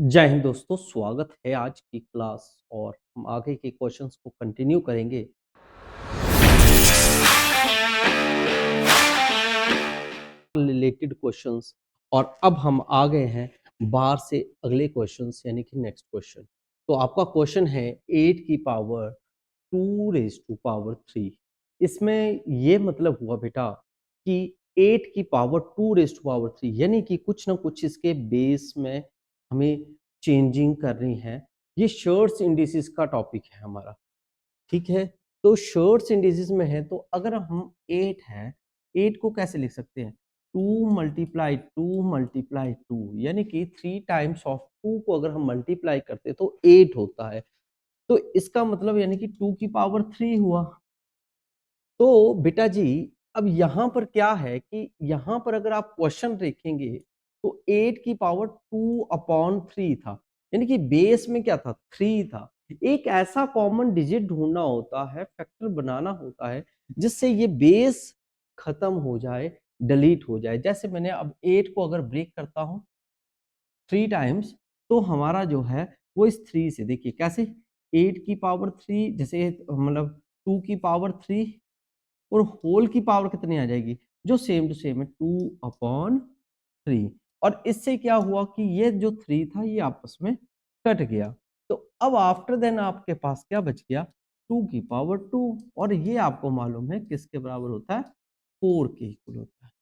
जय हिंद दोस्तों, स्वागत है आज की क्लास और हम आगे के क्वेश्चंस को कंटिन्यू करेंगे। रिलेटेड क्वेश्चंस और अब हम आ गए हैं बार से अगले क्वेश्चंस यानी कि नेक्स्ट क्वेश्चन। तो आपका क्वेश्चन है 8 की पावर 2 रेज़ टू पावर 3। इसमें ये मतलब हुआ बेटा कि 8 की पावर 2 रेज़ टू पावर 3 यानी कि कुछ ना कुछ इसके बेस में हमें चेंजिंग करनी है। ये शॉर्ट्स इंडिसेस का टॉपिक है हमारा, ठीक है? तो शॉर्ट्स इंडिसेस में है तो अगर हम 8 है, 8 को कैसे लिख सकते हैं? 2 मल्टीप्लाई 2 मल्टीप्लाई 2 यानी कि 3 टाइम्स ऑफ 2 को अगर हम मल्टीप्लाई करते हैं तो 8 होता है। तो इसका मतलब यानी कि 2 की पावर 3 हुआ। तो बेटा जी अब यहाँ पर क्या है कि यहाँ पर अगर आप क्वेश्चन देखेंगे तो 8 की पावर 2/3 था, यानी कि बेस में क्या था 3 था। एक ऐसा कॉमन डिजिट ढूंढना होता है, फैक्टर बनाना होता है जिससे ये बेस खत्म हो जाए, डिलीट हो जाए। जैसे मैंने अब 8 को अगर ब्रेक करता हूँ 3 टाइम्स तो हमारा जो है वो इस 3 से देखिए कैसे 8 की पावर 3 जैसे मतलब 2 की पावर 3 और होल की पावर कितनी आ जाएगी जो सेम टू सेम है 2/3। और इससे क्या हुआ कि ये जो 3 था ये आपस में कट गया। तो अब आफ्टर देन आपके पास क्या बच गया 2 की पावर 2 और ये आपको मालूम है किसके बराबर होता है 4 के इक्वल होता है।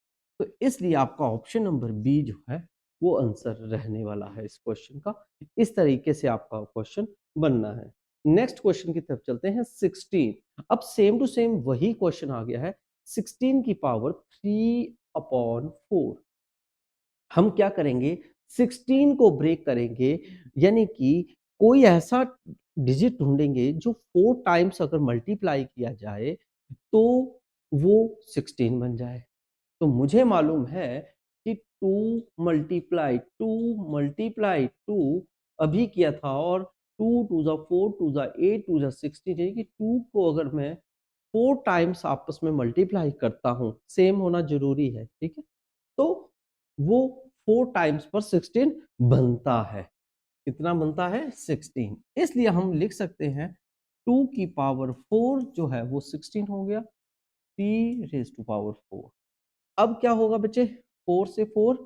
तो इसलिए आपका ऑप्शन नंबर बी जो है वो आंसर रहने वाला है इस क्वेश्चन का। इस तरीके से आपका क्वेश्चन बनना है। नेक्स्ट क्वेश्चन की तरफ चलते हैं 16। अब सेम टू सेम वही क्वेश्चन आ गया है 16 की पावर 3/4। हम क्या करेंगे 16 को ब्रेक करेंगे यानी कि कोई ऐसा डिजिट ढूंढेंगे जो 4 टाइम्स अगर मल्टीप्लाई किया जाए तो वो 16 बन जाए। तो मुझे मालूम है कि 2 मल्टीप्लाई 2 मल्टीप्लाई 2 अभी किया था और 2 टू ज़ा 4 टू ज़ा 8 टू ज़ा 16 यानी कि 2 को अगर मैं 4 टाइम्स आपस में मल्टीप्लाई करता हूँ, सेम होना ज़रूरी है, ठीक है? तो वो 4 टाइम्स पर 16 बनता है। कितना बनता है? 16। इसलिए हम लिख सकते हैं 2 की पावर 4 जो है वो 16 हो गया, 3 रेज़ टू पावर 4। अब क्या होगा बच्चे 4 से 4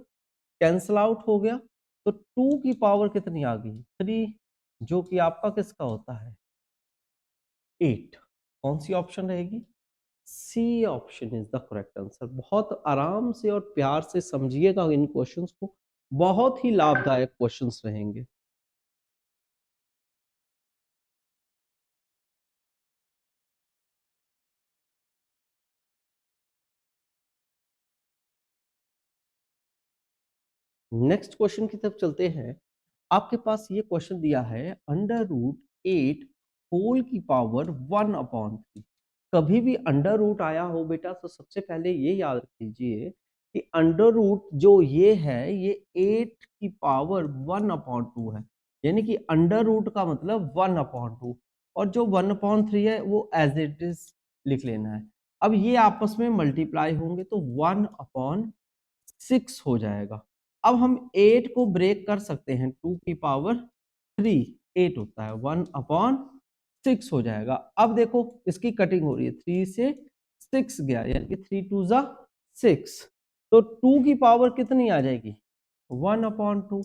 कैंसल आउट हो गया तो 2 की पावर कितनी आ गई 3 जो कि आपका किसका होता है 8। कौन सी ऑप्शन रहेगी C option is the correct answer. बहुत आराम से और प्यार से समझिएगा इन क्वेश्चंस को, बहुत ही लाभदायक क्वेश्चंस रहेंगे। नेक्स्ट क्वेश्चन की तरफ चलते हैं। आपके पास ये क्वेश्चन दिया है √8 होल की पावर 1/3। कभी भी अंडर रूट आया हो बेटा तो सबसे पहले ये याद कीजिए कि अंडर रूट जो ये है ये 8 की पावर 1/2 है, यानी कि अंडर रूट का मतलब 1/2 और जो 1/3 है वो एज इट इज लिख लेना है। अब ये आपस में मल्टीप्लाई होंगे तो 1/6 हो जाएगा। अब हम 8 को ब्रेक कर सकते हैं 2 की पावर 3 8 होता है 1/6 हो जाएगा। अब देखो इसकी कटिंग हो रही है 3 से 6 गया यानी कि 3 टू ज़ा 6 तो 2 की पावर कितनी आ जाएगी 1/2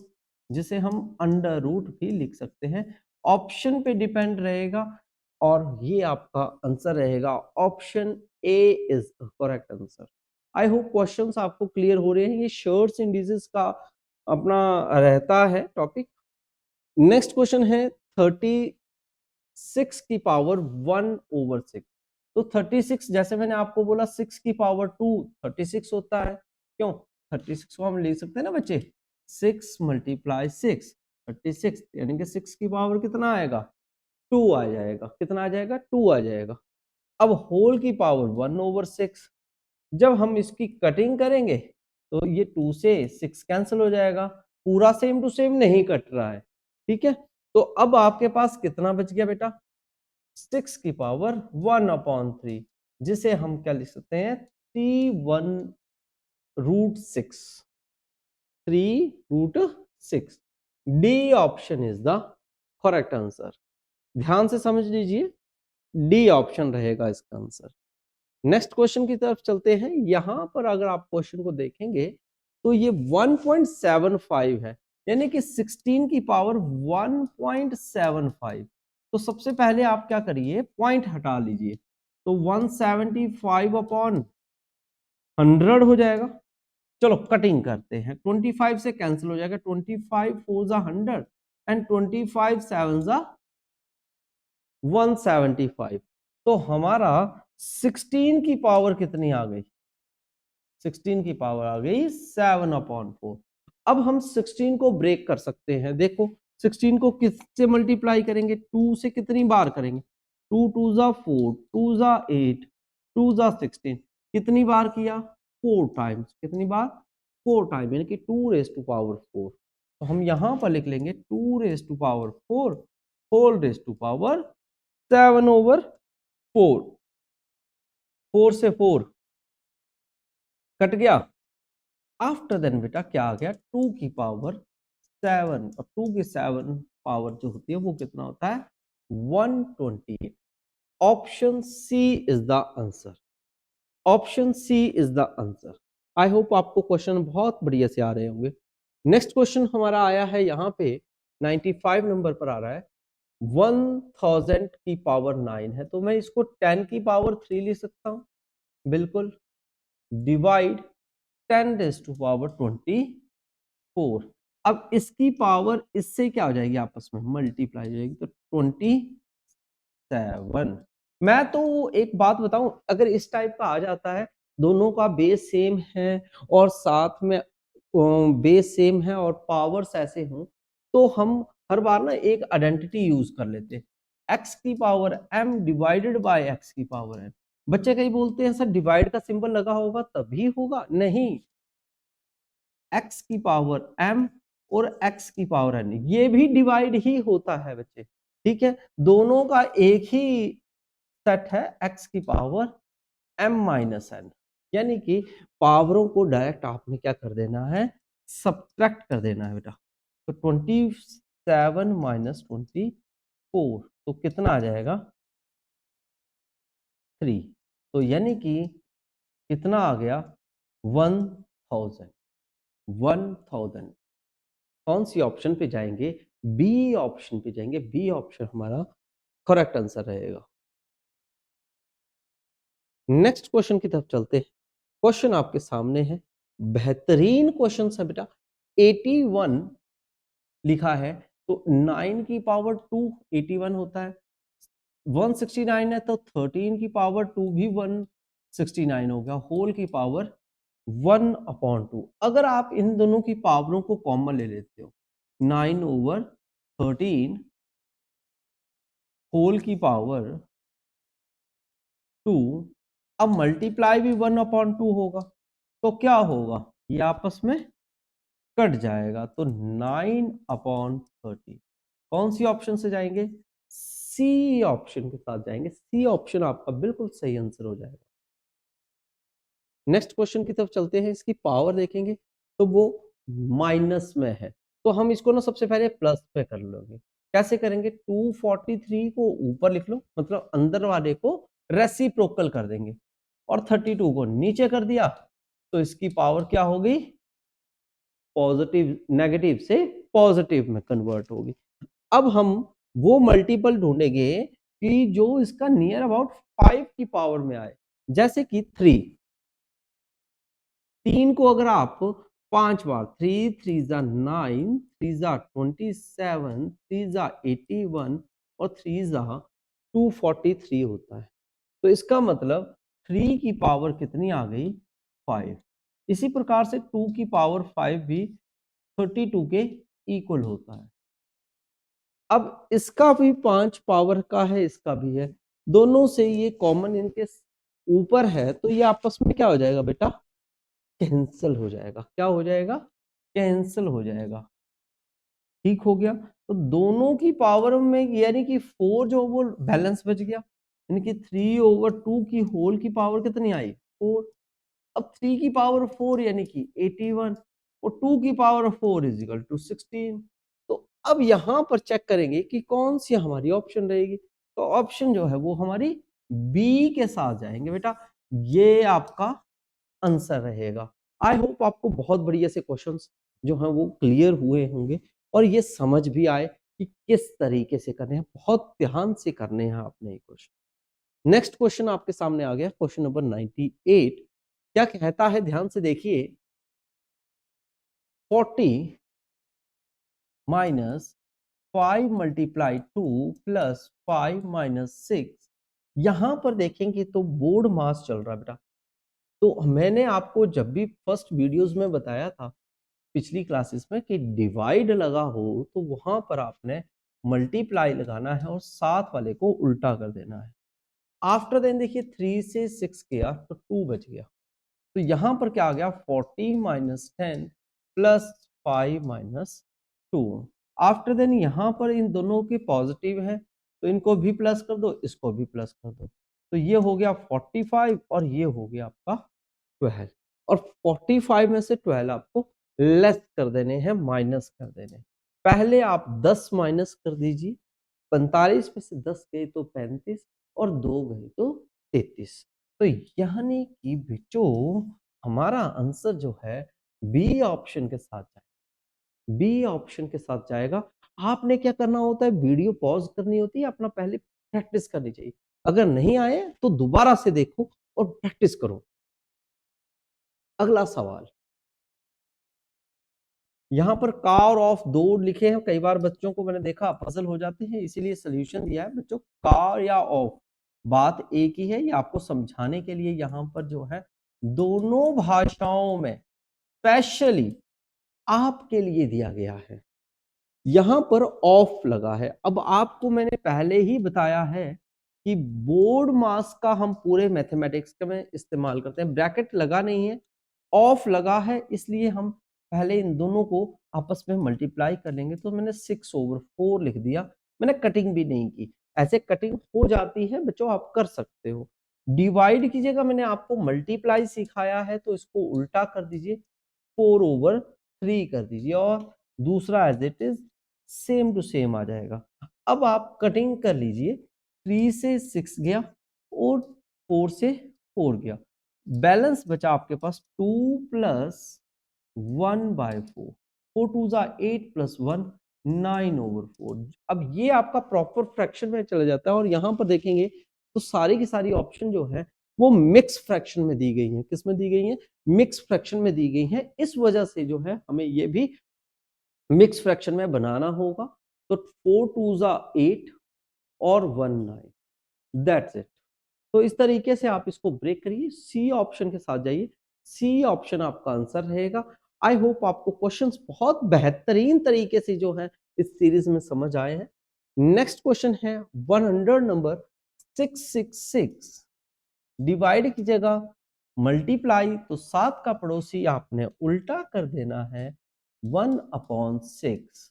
जिसे हम अंडर रूट भी लिख सकते हैं। ऑप्शन पे डिपेंड रहेगा और ये आपका आंसर रहेगा option A is correct answer. I hope questions आपको क्लियर हो रहे हैं। ये शॉर्ट्स इंडिसेस का अपना रहता है टॉपिक। नेक्स्ट क्वेश्चन है 36 की पावर 1/6। तो 36 जैसे मैंने आपको बोला 6 की पावर 2 36 होता है। क्यों 36 को हम लिख सकते हैं ना बच्चे 6 मल्टीप्लाई 6 36 यानी कि 6 की पावर कितना आएगा 2 आ जाएगा। कितना आ जाएगा 2 आ जाएगा। अब होल की पावर 1/6 जब हम इसकी कटिंग करेंगे तो ये 2 से 6 कैंसिल हो जाएगा। पूरा सेम टू सेम नहीं कट रहा है, ठीक है? तो अब आपके पास कितना बच गया बेटा 6 की पावर 1/3 जिसे हम क्या लिख सकते हैं 3 1 √6 3 √6 D option is the correct answer. ध्यान से समझ लीजिए, डी ऑप्शन रहेगा इसका आंसर। नेक्स्ट क्वेश्चन की तरफ चलते हैं। यहां पर अगर आप क्वेश्चन को देखेंगे तो ये 1.75 है, यानी कि 16 की पावर 1.75। तो सबसे पहले आप क्या करिए, पॉइंट हटा लीजिए, तो 175 अपॉन 100 हो जाएगा। चलो कटिंग करते हैं, 25 से कैंसिल हो जाएगा, 25 4 जा 100 एंड 25 7 जा 175। तो हमारा 16 की पावर कितनी आ गई, 16 की पावर आ गई 7/4। अब हम 16 को ब्रेक कर सकते हैं। देखो 16 को किससे मल्टीप्लाई करेंगे, 2 से कितनी बार करेंगे, 2 2 जा 4, 2 जा 8, 2 जा 16, कितनी बार किया, 4 टाइम्स। कितनी बार, 4 टाइम, यानी कि 2 रेज टू पावर 4। तो हम यहां पर लिख लेंगे 2 raise to power 4 whole raise to power 7/4। 4 से 4 कट गया। आफ्टर देन बेटा क्या आ गया, 2 की पावर 7, और 2 की 7 पावर जो होती है वो कितना होता है, 128। Option C is the answer. Option C is the answer. I hope आपको क्वेश्चन बहुत बढ़िया से आ रहे होंगे। नेक्स्ट क्वेश्चन हमारा आया है यहाँ पे 95 नंबर पर आ रहा है। 1000 की पावर 9 है, तो मैं इसको 10 की पावर 3 लिख सकता हूँ, बिल्कुल। Divide 10 raise to power 24। अब इसकी पावर इससे क्या हो जाएगी, आपस में मल्टीप्लाई हो जाएगी, तो 27। मैं तो एक बात बताऊं, अगर इस टाइप का आ जाता है, दोनों का बेस सेम है और साथ में बेस सेम है और पावर्स ऐसे हों, तो हम हर बार ना एक आइडेंटिटी यूज कर लेते हैं, x की power m divided by x की पावर n। बच्चे कहीं बोलते हैं सर डिवाइड का सिंबल लगा होगा तभी होगा, नहीं, x की पावर m और x की पावर n ये भी डिवाइड ही होता है बच्चे, ठीक है। दोनों का एक ही सेट है, x की पावर m माइनस n, यानी कि पावरों को डायरेक्ट आपने क्या कर देना है, सब्ट्रैक्ट कर देना है बेटा। तो 27 माइनस 24, तो कितना आ जाएगा, 3। तो यानी कि कितना आ गया, 1000। 1000 कौन सी ऑप्शन पे जाएंगे, बी ऑप्शन पे जाएंगे। बी ऑप्शन हमारा करेक्ट आंसर रहेगा। नेक्स्ट क्वेश्चन की तरफ चलते हैं। क्वेश्चन आपके सामने है, बेहतरीन क्वेश्चन है बेटा। 81 लिखा है, तो 9 की पावर 2 81 होता है, 169 है तो 13 की पावर 2 भी 169 हो गया, होल की पावर 1/2। अगर आप इन दोनों की पावरों को कॉमन ले लेते हो, 9/13 होल की पावर 2, अब मल्टीप्लाई भी 1/2 होगा, तो क्या होगा, ये आपस में कट जाएगा, तो 9/30। कौन सी ऑप्शन से जाएंगे, सी ऑप्शन के साथ जाएंगे। सी ऑप्शन आपका बिल्कुल सही आंसर हो जाएगा। नेक्स्ट क्वेश्चन की तरफ चलते हैं। इसकी पावर देखेंगे तो वो माइनस में है, तो हम इसको ना सबसे पहले प्लस पे कर लेंगे। कैसे करेंगे, 243 को ऊपर लिख लो, मतलब अंदर वाले को रेसिप्रोकल कर देंगे, और 32 को नीचे कर दिया, तो इसकी पावर क्या होगी, पॉजिटिव, नेगेटिव से पॉजिटिव में कन्वर्ट होगी। अब हम वो मल्टीपल ढूंढेंगे कि जो इसका नियर अबाउट 5 की पावर में आए, जैसे कि 3 को अगर आप 5 बार, 3 3 जा 9, 3 जा 27, 3 जा 81 और 3 जा 243 होता है, तो इसका मतलब 3 की पावर कितनी आ गई, 5। इसी प्रकार से 2 की पावर 5 भी 32 के इक्वल होता है। अब इसका भी 5 पावर का है, इसका भी है, दोनों से ये कॉमन इनके ऊपर है, तो ये आपस में क्या हो जाएगा बेटा, कैंसिल हो जाएगा। क्या हो जाएगा, कैंसिल हो जाएगा, ठीक हो गया। तो दोनों की पावर में यानी कि 4 जो वो बैलेंस बच गया, यानी कि 3/2 की होल की पावर कितनी आई, 4। अब 3 की पावर 4 यानी कि 81 और 2 की पावर 4 इज इक्वल टू 16। तो अब यहाँ पर चेक करेंगे कि कौन सी हमारी ऑप्शन रहेगी, तो ऑप्शन जो है वो हमारी बी के साथ जाएंगे बेटा, ये आपका आंसर रहेगा। आई होप आपको बहुत बढ़िया से क्वेश्चंस जो हैं वो क्लियर हुए होंगे और ये समझ भी आए कि किस तरीके से करने हैं, बहुत ध्यान से करने हैं आपने ये क्वेश्चन। नेक्स्ट क्वेश्चन आपके सामने आ गया, क्वेश्चन नंबर 98। क्या कहता है, ध्यान से देखिए, 40 माइनस 5 मल्टीप्लाई 2 प्लस 5 माइनस 6। यहां पर देखेंगे तो बोर्ड मास चल रहा है बेटा। तो मैंने आपको जब भी फर्स्ट वीडियोस में बताया था पिछली क्लासेस में कि डिवाइड लगा हो तो वहां पर आपने मल्टीप्लाई लगाना है और साथ वाले को उल्टा कर देना है। आफ्टर देन देखिए 3 से 6 किया तो 2 बच गया। तो यहां पर क्या आ गया, 40 minus 10 plus 5 minus 2। After then यहां पर इन दोनों के पॉजिटिव है तो इनको भी प्लस कर दो, इसको भी प्लस कर दो, तो ये हो गया 45 और ये हो गया आपका 12। और 45 में से 12 आपको लेस कर देने हैं, माइनस कर देने हैं। पहले आप 10 माइनस कर दीजिए, 45 में से 10 गए तो 35 और 2 गए तो 33। तो यानी कि बच्चों हमारा आंसर जो है बी ऑप्शन के साथ जाएगा, बी ऑप्शन के साथ जाएगा। आपने क्या करना होता है, वीडियो पॉज करनी होती है, अपना पहले प्रैक्टिस करनी चाहिए। अगर नहीं आए तो दोबारा से देखो और प्रैक्टिस करो। अगला सवाल, यहाँ पर का और ऑफ दो लिखे हैं, कई बार बच्चों को मैंने देखा पजल हो जाते हैं, इसीलिए सोल्यूशन दिया है बच्चों, का या ऑफ बात एक ही है। ये आपको समझाने के लिए यहाँ पर जो है दोनों भाषाओं में स्पेशली आपके लिए दिया गया है। यहाँ पर ऑफ लगा है। अब आपको मैंने पहले ही बताया है कि बोर्ड मास का हम पूरे मैथमेटिक्स में इस्तेमाल करते हैं, ब्रैकेट लगा नहीं है, ऑफ लगा है, इसलिए हम पहले इन दोनों को आपस में मल्टीप्लाई कर लेंगे। तो मैंने 6/4 लिख दिया, मैंने कटिंग भी नहीं की। ऐसे कटिंग हो जाती है बच्चों, आप कर सकते हो। डिवाइड कीजिएगा, मैंने आपको मल्टीप्लाई सिखाया है तो इसको उल्टा कर दीजिए, 4/3 कर दीजिए और दूसरा as it is same to same आ जाएगा। अब आप कटिंग कर लीजिए, 3 से 6 गया और 4 से 4 गया, बैलेंस बचा आपके पास 2 प्लस 1/4, 4 2 जा 8 प्लस 1 9/4। अब ये आपका प्रॉपर फ्रैक्शन में चला जाता है और यहाँ पर देखेंगे तो सारी की सारी ऑप्शन जो है वो मिक्स फ्रैक्शन में दी गई है। किस में दी गई है, मिक्स फ्रैक्शन में दी गई है। इस वजह से जो है हमें ये भी मिक्स फ्रैक्शन में बनाना होगा। तो 4 2 जा 8 और 1 9, दैट्स इट। तो इस तरीके से आप इसको ब्रेक करिए, सी ऑप्शन के साथ जाइए, सी ऑप्शन आपका आंसर रहेगा। आई होप आपको क्वेश्चंस बहुत बेहतरीन तरीके से जो है इस सीरीज में समझ आए हैं। नेक्स्ट क्वेश्चन है 100 नंबर 666। डिवाइड कीजिएगा, मल्टीप्लाई तो 7 का पड़ोसी आपने उल्टा कर देना है 1/6।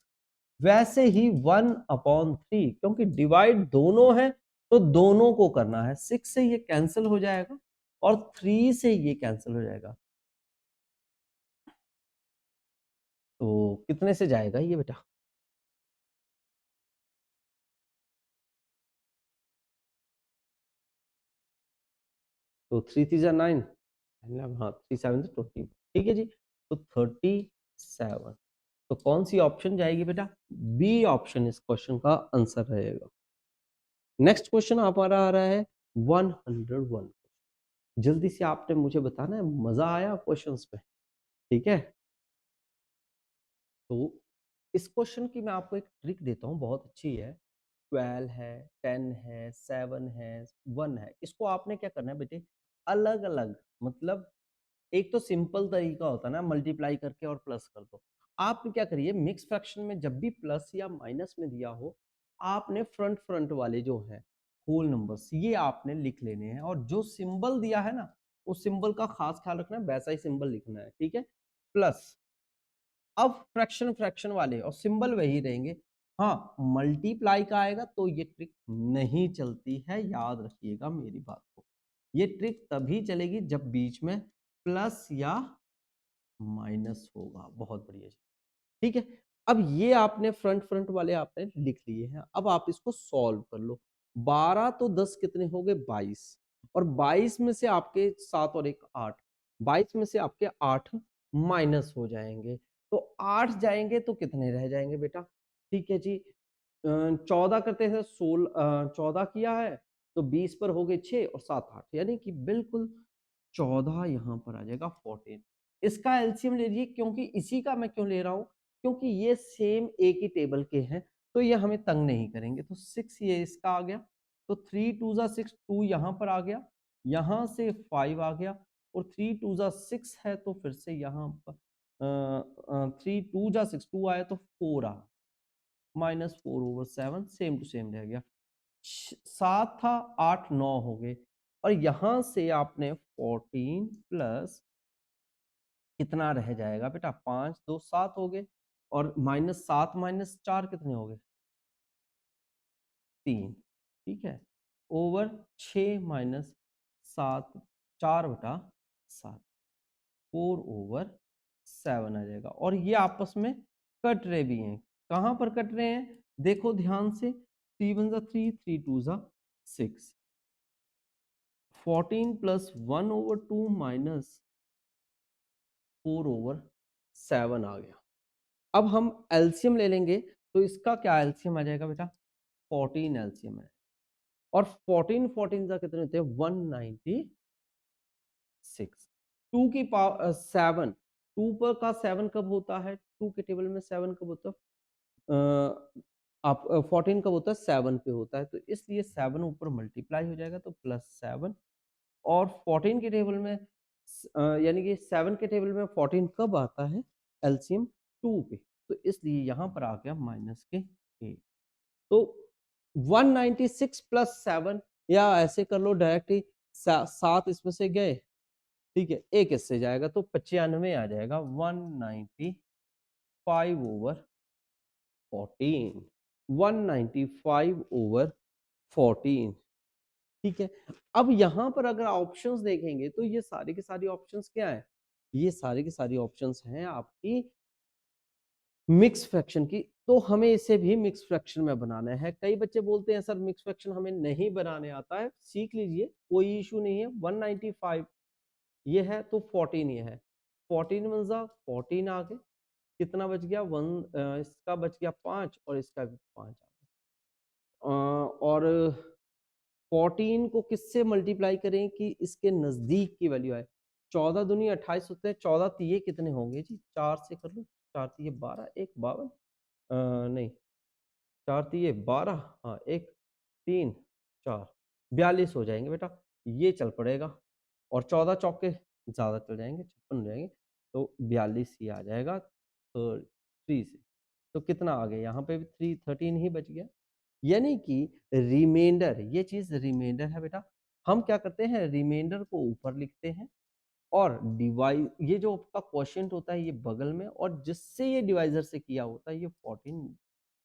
वैसे ही 1/3, क्योंकि डिवाइड दोनों है तो दोनों को करना है। 6 से ये कैंसिल हो जाएगा और 3 से ये कैंसिल हो जाएगा, तो कितने से जाएगा ये बेटा, तो 3 3 जा 9, हाँ 3 7 से 20, ठीक है जी। तो 37। तो कौन सी ऑप्शन जाएगी बेटा, बी ऑप्शन इस क्वेश्चन का आंसर रहेगा। नेक्स्ट क्वेश्चन हमारा आ रहा है 101। जल्दी से आपने मुझे बताना है, मजा आया क्वेश्चंस में, ठीक है। तो इस क्वेश्चन की मैं आपको एक ट्रिक देता हूँ, बहुत अच्छी है। 12 है, 10 है, 7 है, 1 है, इसको आपने क्या करना है बेटे, अलग अलग, मतलब एक तो सिंपल तरीका होता है ना, मल्टीप्लाई करके और प्लस कर दो। आप क्या करिए, मिक्स फ्रैक्शन में जब भी प्लस या माइनस में दिया हो, आपने फ्रंट फ्रंट वाले जो है होल नंबर्स ये आपने लिख लेने हैं, और जो सिंबल दिया है ना उस सिंबल का खास ख्याल रखना है, वैसा ही सिंबल लिखना है, ठीक है। प्लस, अब फ्रैक्शन फ्रैक्शन वाले और सिंबल वही रहेंगे। हाँ, मल्टीप्लाई का आएगा तो ये ट्रिक नहीं चलती है, याद रखिएगा मेरी बात को। ये ट्रिक तभी चलेगी जब बीच में प्लस या माइनस होगा। बहुत बढ़िया जी, ठीक है। अब ये आपने फ्रंट वाले आपने लिख लिए हैं। अब आप इसको सॉल्व कर लो। 12 तो 10 कितने हो गए 22 और 22 में से आपके 7 और 1 8, 22 में से आपके 8 माइनस हो जाएंगे। तो 8 जाएंगे तो कितने रह जाएंगे बेटा? ठीक है जी, 14 करते थे 14 किया है तो 20 पर हो गए 6 और 7 8, यानी कि बिल्कुल 14 यहाँ पर आ जाएगा 14। इसका एलसीएम ले लीजिए, क्योंकि इसी का मैं क्यों ले रहा हूँ, क्योंकि ये सेम एक ही टेबल के हैं तो ये हमें तंग नहीं करेंगे। तो 6 ये इसका आ गया, तो 3 2 जा 6, 2 यहाँ पर आ गया, यहाँ से 5 आ गया और 3 2 जा 6 है तो फिर से यहाँ पर 3 2 जा 6, 2 आया तो 4 आ, -4/7 सेम टू सेम रह गया। 7 था 8 9 हो गए और यहां से आपने 14 प्लस कितना रह जाएगा बेटा? 5 2 7 हो गए और -7 -4 कितने हो गए? 3। ठीक है, ओवर 6 माइनस 7 4/7 4/7 आ जाएगा। और ये आपस में कट रहे भी हैं। कहां पर कट रहे हैं देखो ध्यान से, 3 1 जा 3 3 2 जा 6, 14 प्लस 1/2 माइनस 4/7 आ गया। अब हम एलसीएम ले लेंगे तो इसका क्या एलसीएम आ जाएगा बेटा? 14 एलसीएम है और 14 14 का कितने होते हैं? 196। 2 की पावर 7, 2 पर का 7 कब होता है? 2 के टेबल में 7 कब होता है? आप 14 कब होता है? 7 पे होता है, तो इसलिए 7 ऊपर मल्टीप्लाई हो जाएगा तो +7। और 14 के टेबल में यानी कि 7 के टेबल में 14 कब आता है? एलसीएम 2 पे, तो इसलिए यहाँ पर आ गया माइनस के 8। तो 196 प्लस 7, या ऐसे कर लो डायरेक्ट ही, 7 इसमें से गए, ठीक है, एक इससे जाएगा तो 95 आ जाएगा। 195/14, 195/14। ठीक है, अब यहाँ पर अगर ऑप्शंस देखेंगे तो ये सारी की सारी ऑप्शंस क्या है? ये सारी की सारी ऑप्शंस हैं आपकी मिक्स फ्रैक्शन की। तो हमें इसे भी मिक्स फ्रैक्शन में बनाना है। कई बच्चे बोलते हैं सर मिक्स फ्रैक्शन हमें नहीं बनाने आता है, सीख लीजिए, कोई इशू नहीं है। 195 ये है तो 14 ये है, 14 वन जा 14 आ गए, कितना बच गया? इसका बच गया 5 और इसका भी 5 आ गया। और 14 को किससे मल्टीप्लाई करें कि इसके नजदीक की वैल्यू आए? 14 दूनी 28 होते हैं, 14 तिये कितने होंगे जी? 4 से कर लो, 4 तिये 12, 1 52, नहीं 4 तिये 12, हाँ 1 3 4 42 हो जाएंगे बेटा, ये चल पड़ेगा। और 14 चौके ज्यादा चल जाएंगे, 56 हो जाएंगे, तो 42 ही आ जाएगा। तो 3 से तो कितना आ गया? यहाँ पे भी 3 13 ही बच गया, यानी कि रिमाइंडर, ये चीज रिमाइंडर है बेटा। हम क्या करते हैं? रिमाइंडर को ऊपर लिखते हैं और डिवाइड, ये जो आपका क्वोशिएंट होता है ये बगल में, और जिससे ये डिवाइजर से किया होता है ये 14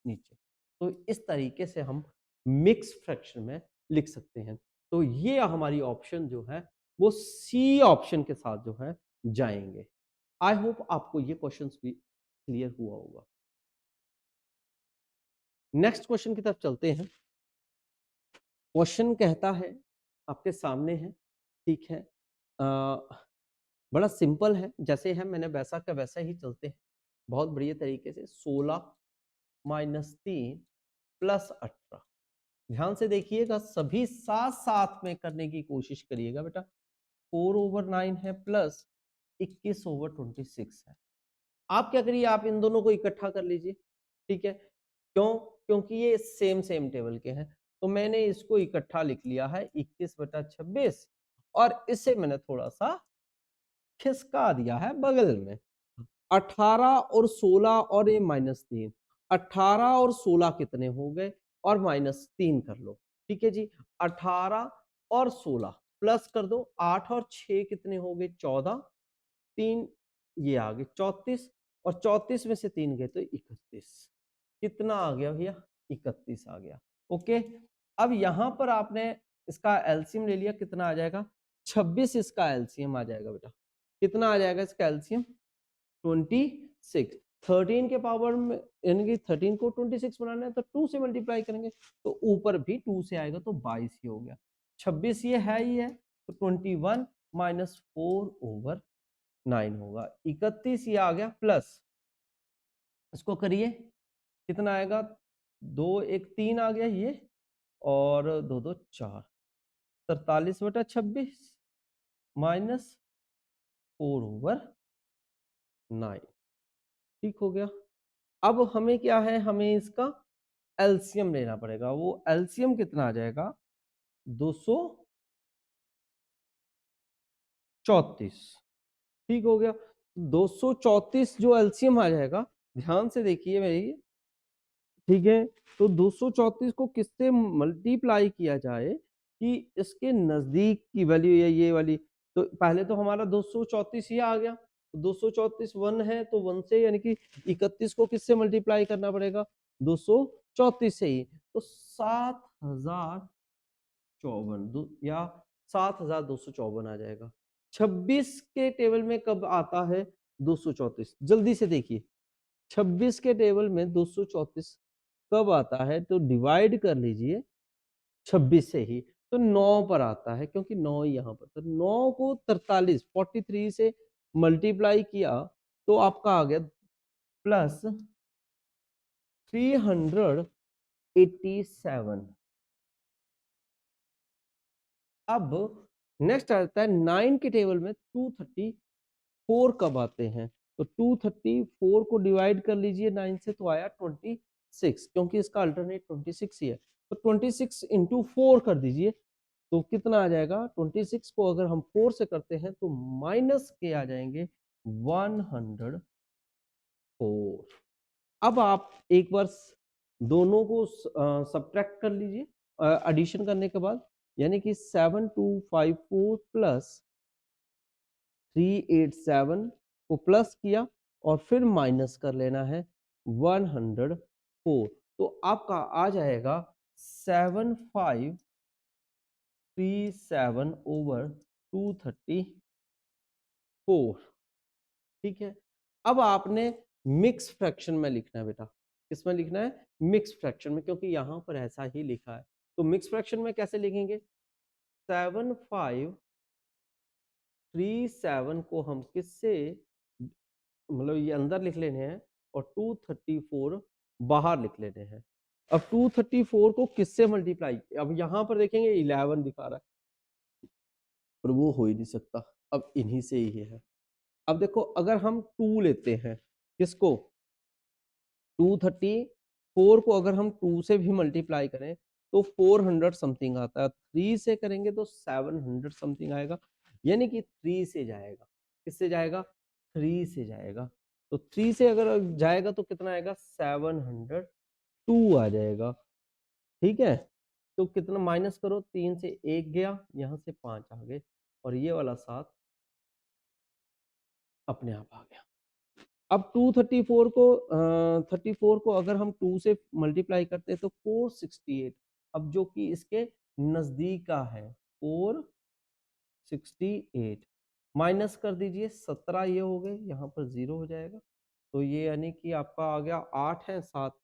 नीचे। तो इस तरीके से हम मिक्स फ्रैक्शन में लिख सकते हैं। तो ये हमारी ऑप्शन जो है वो सी ऑप्शन के साथ जो है जाएंगे। आई होप आपको ये क्वेश्चंस भी क्लियर हुआ होगा। नेक्स्ट क्वेश्चन की तरफ चलते हैं। क्वेश्चन कहता है, आपके सामने है, ठीक है, बड़ा सिंपल है, जैसे है मैंने वैसा का वैसा ही चलते हैं बहुत बढ़िया तरीके से। 16 -3 + 18, ध्यान से देखिएगा, सभी साथ साथ में करने की कोशिश करिएगा बेटा। 4/9 है प्लस 21/26 है। आप क्या करिए, आप इन दोनों को इकट्ठा कर लीजिए, ठीक है। क्यों? क्योंकि ये सेम सेम टेबल के हैं, तो मैंने इसको इकट्ठा लिख लिया है 21/26 और इसे मैंने थोड़ा सा खिसका दिया है बगल में। 18 और 16 और ये -3, 18 और 16 कितने हो गए? और -3 कर लो, ठीक है जी। 18 और 16 प्लस कर दो, 8 और 6 कितने हो गए? 14, 3 ये आ गए 34 और 34 में से 3 गए तो 31। कितना आ गया भैया? 31 आ गया। ओके, अब यहां पर आपने इसका एलसीएम ले लिया, कितना आ जाएगा? 26 इसका एलसीएम आ जाएगा बेटा। कितना आ जाएगा इसका एलसीएम? 26। 13 के पावर में यानी कि 13 को 26 बनाना है तो 2 से मल्टीप्लाई करेंगे तो ऊपर भी 2 से आएगा तो 22 ही हो गया। 26 ये है ही है तो 21 माइनस 4/9 होगा। 31 ये आ गया प्लस, इसको करिए कितना आएगा, 2 1 3 आ गया ये, और 2 2 4, 43/26 माइनस 4/9, ठीक हो गया। अब हमें क्या है, हमें इसका एलसीएम लेना पड़ेगा। वो एलसीएम कितना आ जाएगा, 234, ठीक हो गया। 234 जो एलसीएम आ जाएगा, ध्यान से देखिए भाई, ठीक है। तो 234 को किससे मल्टीप्लाई किया जाए कि इसके नजदीक की वैल्यू या ये वाली, तो पहले तो हमारा 234 ही आ गया, तो 234 1 है तो 1 से यानी कि 31 को किससे मल्टीप्लाई करना पड़ेगा, 234 से ही, तो 7054 या 7254 आ जाएगा। 26 के टेबल में कब आता है 234, जल्दी से देखिए, 26 के टेबल में 234 कब आता है, तो डिवाइड कर लीजिए 26 से ही, तो 9 पर आता है, क्योंकि 9 यहाँ पर, तो 9 को 43 से मल्टीप्लाई किया तो आपका आ गया प्लस 387। अब नेक्स्ट आता है 9 के टेबल में 234 कब आते हैं, तो 234 को डिवाइड कर लीजिए 9 से तो आया 26, क्योंकि इसका अल्टरनेट 26 ही है, तो 26 इंटू 4 कर दीजिए तो कितना आ जाएगा, 26 को अगर हम 4 से करते हैं तो माइनस के आ जाएंगे 104। अब आप एक बार दोनों को सब्ट्रैक्ट कर लीजिए एडिशन करने के बाद, यानी कि 7254 प्लस 387 को प्लस किया और फिर माइनस कर लेना है 104, तो आपका आ जाएगा 7537/234, ठीक है। अब आपने मिक्स फ्रैक्शन में लिखना है बेटा, किसमें लिखना है, मिक्स फ्रैक्शन में, क्योंकि यहां पर ऐसा ही लिखा है। तो मिक्स फ्रैक्शन में कैसे लिखेंगे, 7537 को हम किससे, मतलब ये अंदर लिख लेने हैं और 234 बाहर लिख लेने हैं। अब 234 को किससे मल्टीप्लाई, अब यहां पर देखेंगे 11 दिखा रहा है, पर वो हो ही नहीं सकता, अब इन्हीं से ही है। अब देखो अगर हम 2 लेते हैं, किसको, 234 को अगर हम 2 से भी मल्टीप्लाई करें तो 400 समथिंग आता है, 3 से करेंगे तो 700 समथिंग आएगा, यानी कि 3 से जाएगा, किससे जाएगा, 3 से जाएगा, तो 3 से अगर जाएगा तो कितना आएगा, 702 आ जाएगा, ठीक है। तो कितना माइनस करो, 3 से 1 गया, यहाँ से 5 आ गए, और ये वाला 7 अपने आप आ गया। अब 234 को 34 को अगर हम 2 से मल्टीप्लाई करते हैं तो 468, अब जो कि इसके नजदीक का है 468, माइनस कर दीजिए 17, ये हो गए, यहाँ पर 0 हो जाएगा, तो ये यानी कि आपका आ गया 8 है 7,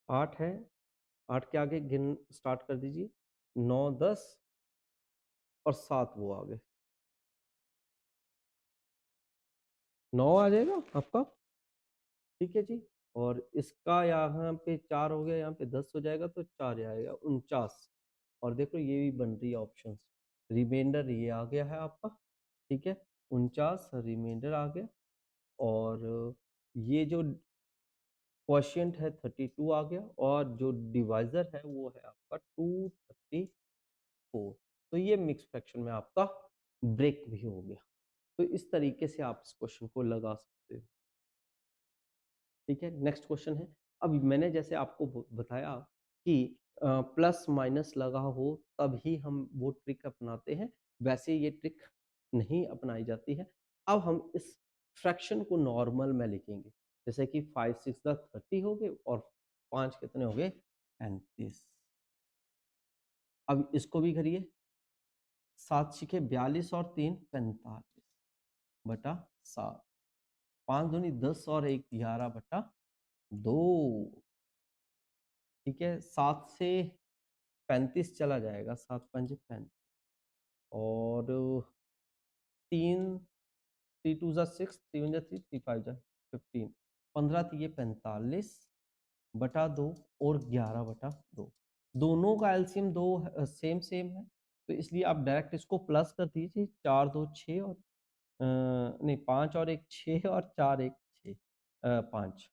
8 है, 8 के आगे गिन स्टार्ट कर दीजिए, 9 10 और 7 वो आ गए, 9 आ जाएगा आपका, ठीक है जी। और इसका यहाँ पे 4 हो गया, यहाँ पे 10 हो जाएगा, तो 4 आएगा 49, और देखो ये भी बन रही है ऑप्शन, रिमाइंडर ये आ गया है आपका, ठीक है, 49 रिमाइंडर आ गया, और ये जो क्वोशिएंट है 32 आ गया, और जो डिवाइजर है वो है आपका 234, तो ये मिक्स फ्रैक्शन में आपका ब्रेक भी हो गया। तो इस तरीके से आप इस क्वेश्चन को लगा सकते हो, ठीक है। नेक्स्ट क्वेश्चन है, अब मैंने जैसे आपको बताया कि प्लस माइनस लगा हो तब ही हम वो ट्रिक अपनाते हैं, वैसे ये ट्रिक नहीं अपनाई जाती है। अब हम इस फ्रैक्शन को नॉर्मल में लिखेंगे, जैसे कि 5 6 30 हो गए और 5 कितने हो गए 35। अब इसको भी करिए, 7 6 42 और 3 45 बटा 7, 5 दूनी 10 और 1 11/2। ठीक है, 7 से 35 चला जाएगा, 7 पंजे 35 और 3 3 2 जा 6, 3 1 जा 3, 3 5 जा 15, 15 3 45/2 और 11/2। दोनों का एलसीएम दो सेम सेम है, तो इसलिए आप डायरेक्ट इसको प्लस कर दीजिए। 4 2 6 और नहीं 5 और 1 6 और 4 1 6 5।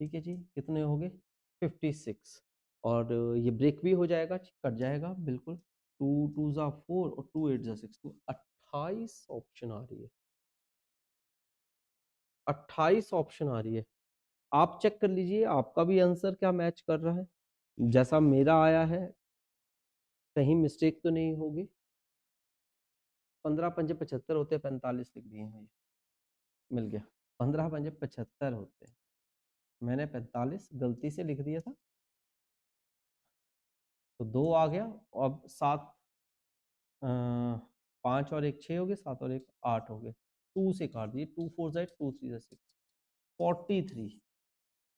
ठीक है जी, कितने हो गए 56 और ये ब्रेक भी हो जाएगा, कट जाएगा बिल्कुल। 2 2 जा 4 और 2 8 जा 16, 28 ऑप्शन आ रही है, 28 ऑप्शन आ रही है। आप चेक कर लीजिए आपका भी आंसर क्या मैच कर रहा है, जैसा मेरा आया है, कहीं मिस्टेक तो नहीं होगी। 15 पंजे 75 होते हैं, 45 लिख दिए हैं, मिल गया। 15 पंजे 75 होते हैं, मैंने 45 गलती से लिख दिया था, तो 2 आ गया। अब 7 5 और 1 6 हो गए, 7 और 1 8 हो गए, 2 से काट दिए, 2 4 जा 2 3 जा 6, 43।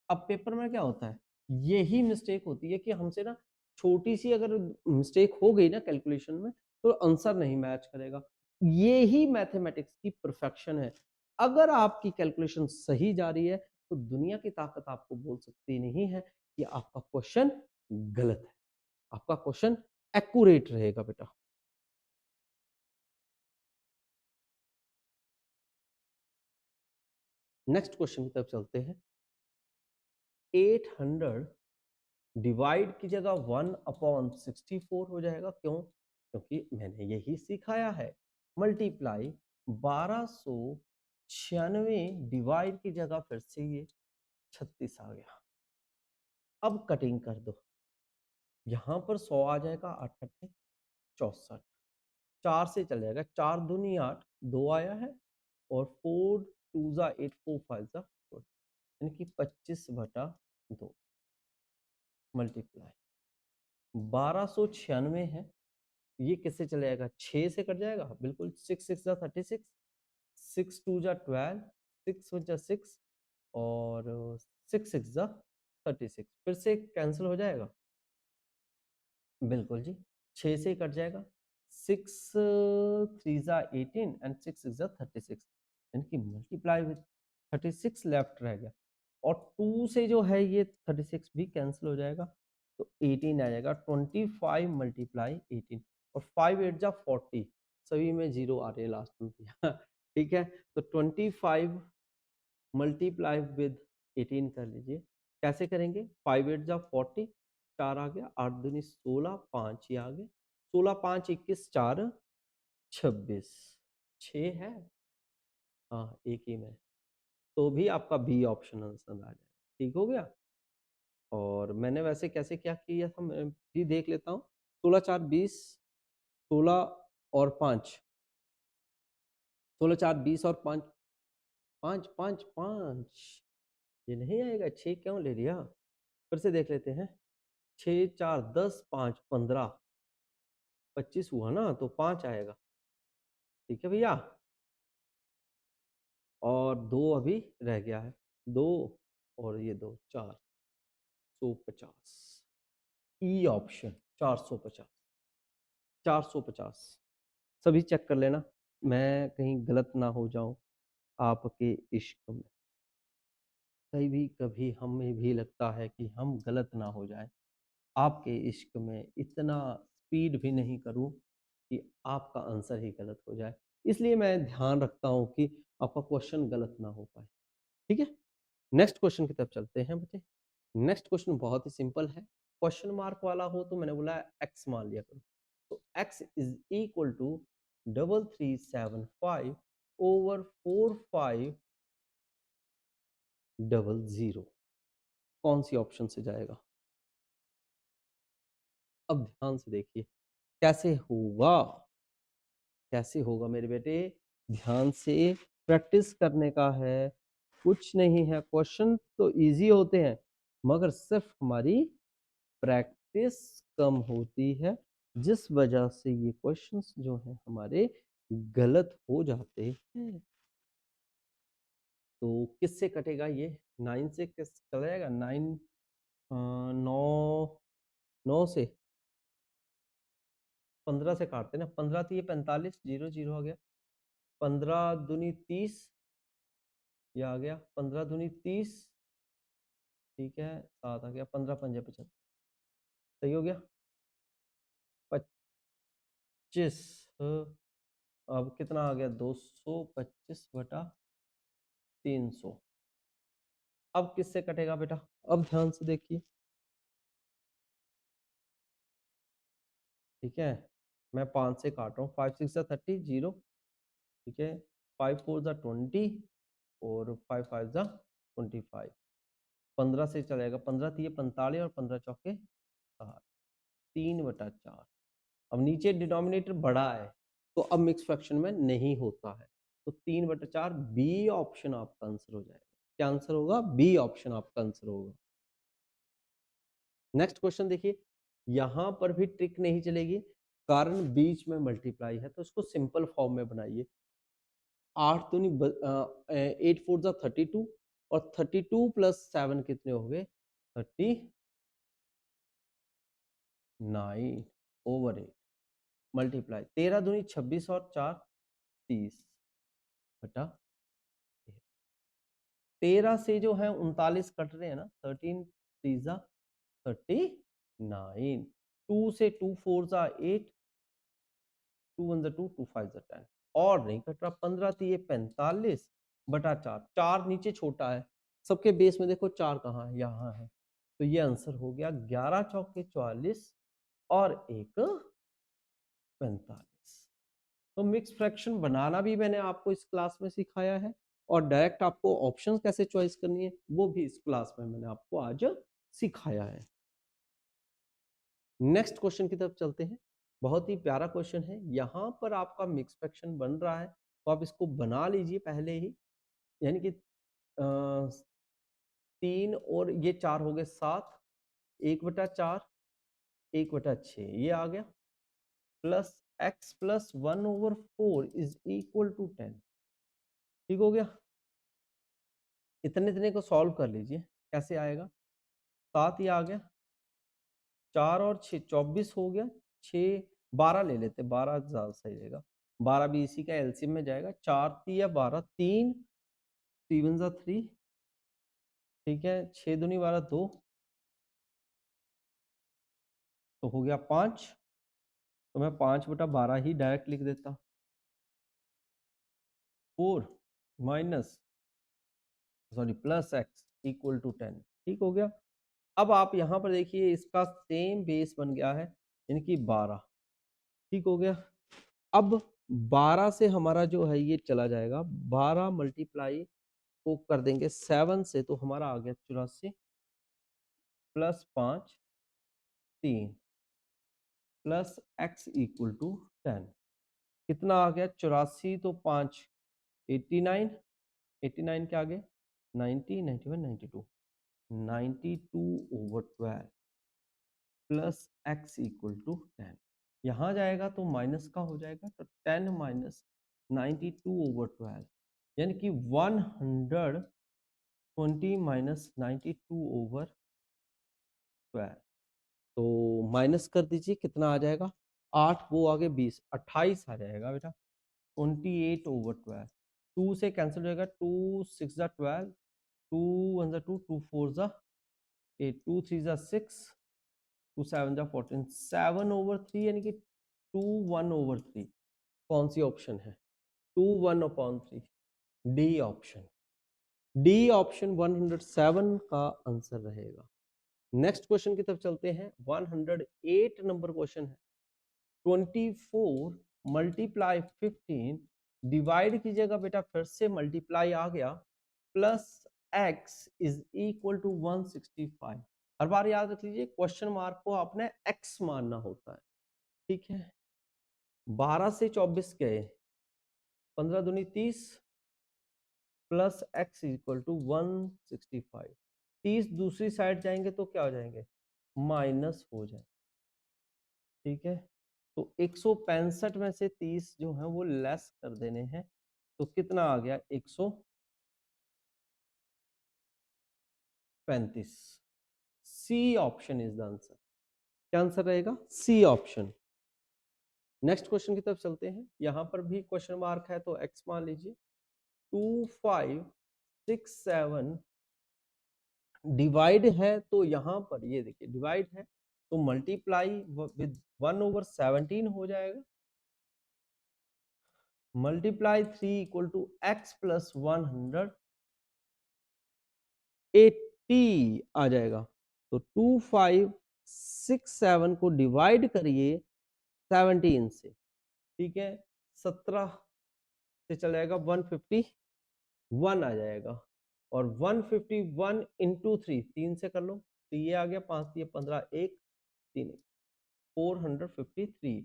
अब पेपर में क्या होता है, यही मिस्टेक होती है कि हमसे ना छोटी सी अगर मिस्टेक हो गई ना कैलकुलेशन में, तो आंसर नहीं मैच करेगा। ये ही मैथमेटिक्स की परफेक्शन है। अगर आपकी कैलकुलेशन सही जा रही है, तो दुनिया की ताकत आपको बोल सकती नहीं है कि आपका क्वेश्चन गलत है। आपका क्वेश्चन एक्यूरेट रहेगा बेटा। नेक्स्ट क्वेश्चन की तरफ चलते हैं। 800 डिवाइड की जगह 1/64 हो जाएगा, क्यों? क्योंकि मैंने यही सिखाया है। मल्टीप्लाई 1296 डिवाइड की जगह फिर से ये 36 आ गया। अब कटिंग कर दो, यहां पर 100 आ जाएगा, 8 8 64, 4 से चल जाएगा, 4 दूनी 8, 2 आया है और 4 2 जा 8 4 5 जा 12, यानी कि 25/2 मल्टीप्लाई 1296 है, ये किससे चले जाएगा, 6 से कट जाएगा बिल्कुल, 6 6 जा 36, 6 2 जा 12, 6 1 जा 6 और 6 6 जा 36, फिर से कैंसिल हो जाएगा बिल्कुल जी, 6 से कट जाएगा, 6 3 जा 18 एंड 6 6 जा 36, यानी कि मल्टीप्लाई विद 36 लेफ्ट रह गया, और 2 से जो है ये 36 भी कैंसिल हो जाएगा, तो 18 आ जाएगा। 25 मल्टीप्लाई 18 और 5 8 जा 40, सभी में 0 आ रहे हैं लास्ट में भैया ठीक है, तो 25 मल्टीप्लाई विद 18 कर लीजिए। कैसे करेंगे, 5 8 जा 40, 4 आ गया, 8 दूनी 16, 5 ही आ गए, 16 5 21 4 26, 6 है, हाँ एक ही में, तो भी आपका बी ऑप्शन आंसर आ जाएगा। ठीक हो गया। और मैंने वैसे कैसे क्या किया था, मैं भी देख लेता हूँ। 16 4 20, 16 और 5, 16 4 20 और 5 5 5 5, ये नहीं आएगा, 6 क्यों ले लिया, फिर से देख लेते हैं। 6 4 10 5 15, 25 हुआ ना, तो 5 आएगा। ठीक है भैया, और 2 अभी रह गया है, 2 और ये 2 450, ई ऑप्शन 450, 450 सभी चेक कर लेना, मैं कहीं गलत ना हो जाऊं आपके इश्क में। कभी कभी हमें भी लगता है कि हम गलत ना हो जाए, आपके इश्क में इतना स्पीड भी नहीं करूं कि आपका आंसर ही गलत हो जाए, इसलिए मैं ध्यान रखता हूं कि आपका क्वेश्चन गलत ना हो पाए। ठीक है, नेक्स्ट क्वेश्चन की तरफ चलते हैं बच्चे। नेक्स्ट क्वेश्चन बहुत ही सिंपल है, क्वेश्चन मार्क वाला हो तो मैंने बोला एक्स मान लिया करो, तो x is equal to 3375 over 4500, कौन सी ऑप्शन से जाएगा? अब ध्यान से देखिए कैसे होगा, कैसे होगा मेरे बेटे, ध्यान से प्रैक्टिस करने का है, कुछ नहीं है, क्वेश्चन तो इजी होते हैं, मगर सिर्फ हमारी प्रैक्टिस कम होती है, जिस वजह से ये क्वेश्चंस जो हैं हमारे गलत हो जाते हैं। तो किससे कटेगा ये? 9 से किस चला जाएगा? 9 9 9 से 15 से काटते ना, 15 तो ये 45, 0 0 आ गया, 15 दूनी 30, ये आ गया 15 दूनी 30, ठीक है 7 आ गया, 15 पंजे 75, सही हो गया। 25 अब कितना आ गया? 225/300। अब किससे कटेगा बेटा? अब ध्यान से देखिए, ठीक है, मैं 5 से काट रहा हूँ, 5 6 30 0, ठीक है, 5 4 20 और 5 5 25, 15 से चलेगा, 15 तीय 45 और 15 चौके 60, 3/4। अब नीचे डिनोमिनेटर बड़ा है तो अब मिक्स फ्रैक्शन में नहीं होता है, तो 3/4 बी ऑप्शन आपका आंसर हो जाएगा। क्या आंसर होगा? बी ऑप्शन आपका आंसर होगा। नेक्स्ट क्वेश्चन देखिए, यहां पर भी ट्रिक नहीं चलेगी, कारण बीच में मल्टीप्लाई है, तो इसको सिंपल फॉर्म में बनाइए। 8 दूनी 8 4 32 और 32 प्लस 7 कितने हो गए? 39/8 मल्टीप्लाई 13 दूनी 26 और 4 30 बटा 13 से जो है 39 कट रहे हैं ना, 13 3 39, 2 से 2 4 8, 2 1 2, 2 5 10 और नहीं कट रहा, 15 तो ये 45/4, 4 नीचे छोटा है, सबके बेस में देखो 4 कहाँ है? यहाँ है, तो ये आंसर हो गया 11 चौके 44 और 1 45। तो मिक्स फ्रैक्शन बनाना भी मैंने आपको इस क्लास में सिखाया है, और डायरेक्ट आपको ऑप्शंस कैसे चॉइस करनी है वो भी इस क्लास में मैंने आपको आज सिखाया है। नेक्स्ट क्वेश्चन की तरफ चलते हैं, बहुत ही प्यारा क्वेश्चन है। यहाँ पर आपका मिक्स फ्रैक्शन बन रहा है, तो आप इसको बना लीजिए पहले ही, यानी कि 3 और ये 4 हो गए 7, 1/4 1/6 ये आ गया, plus x plus 1/4 is equal to 10, ठीक हो गया। इतने इतने को सॉल्व कर लीजिए, कैसे आएगा? 7 ये आ गया, 4 और 6 24 हो गया, 6 12 ले लेते, 12 ज्यादा सही रहेगा, 12 भी इसी का एलसीएम में जाएगा, 4 3 या 12, 3 3 1 3, ठीक है, 6 दूनी 12 2, तो हो गया 5, तो मैं 5/12 ही डायरेक्ट लिख देता, 4 minus sorry plus x equal to 10, ठीक हो गया। अब आप यहाँ पर देखिए, इसका सेम बेस बन गया है, यानी कि 12, ठीक हो गया। अब 12 से हमारा जो है ये चला जाएगा, 12 मल्टीप्लाई को कर देंगे 7 से, तो हमारा आ गया 84 plus 5 3 plus x equal to 10, कितना आ गया? 84 तो 5 89, 89 के आगे 90 91 92, 92/12 प्लस x इक्वल टू 10, यहाँ जाएगा तो माइनस का हो जाएगा, तो 10 माइनस 92/12, यानी कि 120 माइनस 92/12, तो माइनस कर दीजिए, कितना आ जाएगा? 8 वो आगे 20 28 आ जाएगा बेटा, 28/12, 2 से कैंसिल हो जाएगा, 2 6 12, 2 1 2, 2 4 8, 2 3 6, 2 7 14, 7/3, यानी कि 2 1/3, कौन सी ऑप्शन है? 2 1/3, डी ऑप्शन, डी ऑप्शन 107 का आंसर रहेगा। नेक्स्ट क्वेश्चन की तरफ चलते हैं, 108 नंबर क्वेश्चन है, 24 मल्टीप्लाई 15 डिवाइड कीजिएगा बेटा, फिर से मल्टीप्लाई आ गया, plus x is equal to 165, हर बार याद रख लीजिए क्वेश्चन मार्क को आपने x मानना होता है, ठीक है। 12 से 24 गए, 15 दूनी 30 प्लस x इक्वल टू 165, 30 दूसरी साइड जाएंगे तो क्या हो जाएंगे? माइनस हो जाए, ठीक है। तो 165 में से 30 जो है वो लेस कर देने हैं, तो कितना आ गया? 35। C option is the answer. क्या आंसर रहेगा? C option. नेक्स्ट क्वेश्चन की तरफ चलते हैं। यहां पर भी क्वेश्चन मार्क है तो एक्स मान लीजिए। 2567 डिवाइड है तो यहां पर ये देखिए डिवाइड है तो मल्टीप्लाई विद 1/17 हो जाएगा। Multiply 3 equal to X plus 180 आ जाएगा। तो 2567 को डिवाइड करिए 17 से, ठीक है, 17 से चल जाएगा 151 आ जाएगा। और 151 इंटू 3, 3 से कर लो तो ये आ गया 5 दिए 15, 1 3 453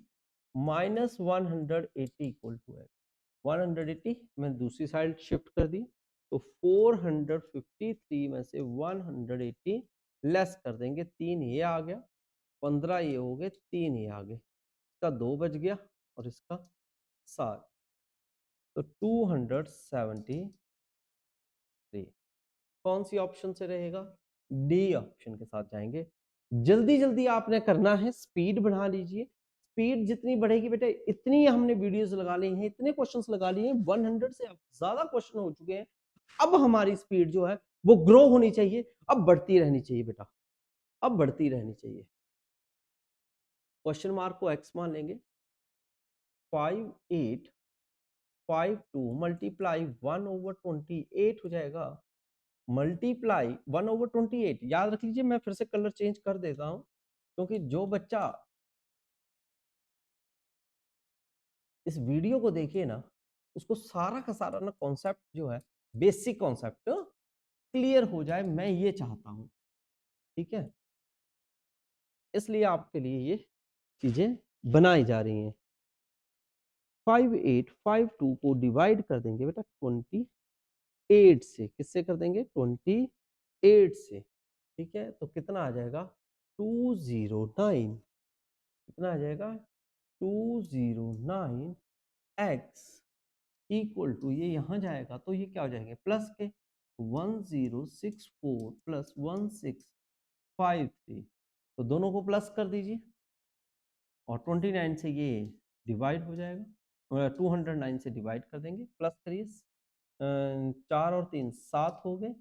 माइनस 180 इक्वल टू है 180। मैं दूसरी साइड शिफ्ट कर दी तो 453 में से 180 लेस कर देंगे, 3 ये आ गया, 15 ये हो गए, 3 ये आ गए, इसका 2 बच गया और इसका 7, तो 273। कौन सी ऑप्शन से रहेगा? डी ऑप्शन के साथ जाएंगे। जल्दी जल्दी आपने करना है, स्पीड बढ़ा लीजिए। स्पीड जितनी बढ़ेगी बेटा इतनी हमने वीडियोस लगा ली हैं, इतने क्वेश्चंस लगा लिए हैं, 100 से ज्यादा क्वेश्चन हो चुके हैं। अब हमारी स्पीड जो है वो ग्रो होनी चाहिए, अब बढ़ती रहनी चाहिए बेटा, अब बढ़ती रहनी चाहिए। क्वेश्चन मार्क को एक्स मान लेंगे। 5852 मल्टीप्लाई 1/28 हो जाएगा। मल्टीप्लाई 1/28, याद रख लीजिए, मैं फिर से कलर चेंज कर देता हूं क्योंकि जो बच्चा इस वीडियो को देखे ना उसको सारा का सारा ना कॉन्सेप्ट जो है, बेसिक कॉन्सेप्ट क्लियर हो जाए, मैं ये चाहता हूं, ठीक है, इसलिए आपके लिए ये चीजें बनाई जा रही हैं। 5852 को डिवाइड कर देंगे बेटा 28 से, किससे कर देंगे? 28 से, ठीक है, तो कितना आ जाएगा? 209, कितना आ जाएगा? 209 एक्स इक्वल टू, ये यहां जाएगा तो ये क्या हो जाएंगे? प्लस के 1064 प्लस 1653, तो दोनों को प्लस कर दीजिए और 29 से ये डिवाइड हो जाएगा, 209 से डिवाइड कर देंगे, प्लस करिए, 4 और 3 7 हो गए,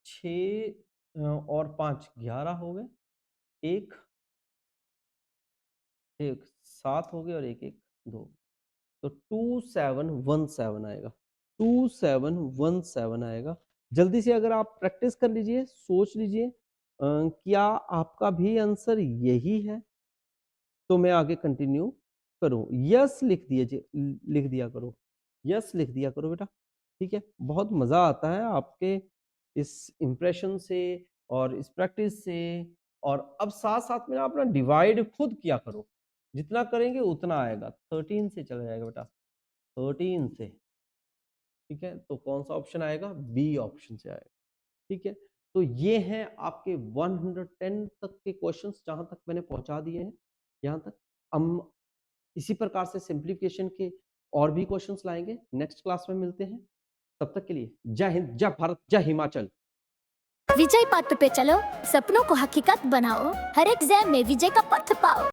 6 और 5 11 हो गए, एक 7 हो गए और एक 2, तो 2717 आएगा, 2717 आएगा। जल्दी से अगर आप प्रैक्टिस कर लीजिए, सोच लीजिए क्या आपका भी आंसर यही है, तो मैं आगे कंटिन्यू करूं। यस लिख दिया करो, यस लिख दिया करो बेटा, ठीक है। बहुत मजा आता है आपके इस इंप्रेशन से और इस प्रैक्टिस से, और अब साथ साथ में अपना डिवाइड खुद किया करो, जितना करेंगे उतना आएगा। 13 से चला जाएगा बेटा, 13 से, ठीक है, तो कौन सा ऑप्शन आएगा? बी ऑप्शन से आएगा, ठीक है। तो ये हैं आपके 110 तक के क्वेश्चंस, जहां तक मैंने पहुंचा दिए हैं यहां तक। हम इसी प्रकार से सिंप्लीफिकेशन के और भी क्वेश्चंस लाएंगे, नेक्स्ट क्लास में मिलते हैं। तब तक के लिए जय हिंद, जय भारत, जय हिमाचल। विजय पथ पे चलो, सपनों को हकीकत बनाओ, हर एग्जाम में विजय का पथ पाओ।